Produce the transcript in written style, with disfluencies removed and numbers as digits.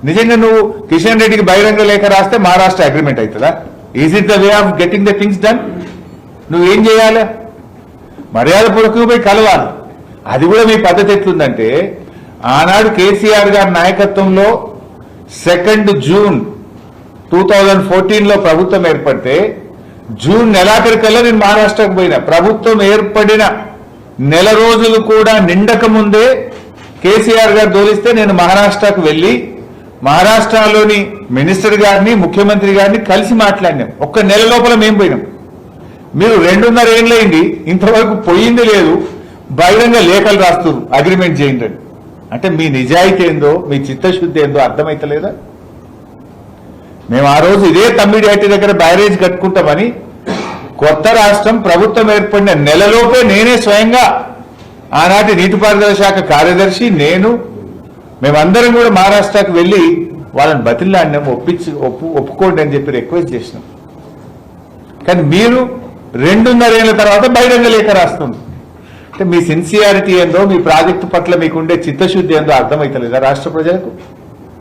నిజంగా నువ్వు కిషన్ రెడ్డికి బహిరంగ లేఖ రాస్తే మహారాష్ట్ర అగ్రిమెంట్ అవుతుందా? Is it the way of getting the things done? నువ్వేం చేయాలి? మర్యాద పూర్వకంగా పోయి కలవాలి. అది కూడా మీ పద్ధతి ఎట్లుందంటే, ఆనాడు కేసీఆర్ గారి నాయకత్వంలో 2 జూన్ 2014లో ప్రభుత్వం ఏర్పడితే జూన్ నెలాఖరికల్లా నేను మహారాష్ట్రకు పోయినా. ప్రభుత్వం ఏర్పడిన నెల రోజులు కూడా నిండక ముందే కేసీఆర్ గారు దోలిస్తే నేను మహారాష్ట్రకు వెళ్లి మహారాష్ట్రలోని మినిస్టర్ గారిని, ముఖ్యమంత్రి గారిని కలిసి మాట్లాడినాం. ఒక్క నెల లోపల మేము పోయినాం. మీరు 2.5 ఏళ్ళైంది, ఇంతవరకు పోయింది లేదు, బహిరంగ లేఖలు రాస్తున్నారు అగ్రిమెంట్ చేయండి. అంటే మీ నిజాయితీ ఏందో, మీ చిత్తశుద్ధి ఏందో అర్థమైతలేదా? మేము ఆ రోజు ఇదే తమ్మిడిహట్టి దగ్గర బ్యారేజ్ కట్టుకుంటామని, కొత్త రాష్ట్రం ప్రభుత్వం ఏర్పడిన నెలలోపే నేనే స్వయంగా ఆనాటి నీటిపారుదల శాఖ కార్యదర్శి, మేమందరం కూడా మహారాష్ట్రకు వెళ్లి వాళ్ళని బతిలాడినాం, ఒప్పుకోండి అని చెప్పి రిక్వెస్ట్ చేసినాం. కానీ మీరు 2.5 ఏళ్ల తర్వాత బహిరంగ లేఖ రాస్తుంది. అంటే మీ సిన్సియారిటీ ఏందో, మీ ప్రాజెక్టు పట్ల మీకుండే చిత్తశుద్ధి ఏందో అర్థమైతలేదా రాష్ట్ర ప్రజలకు?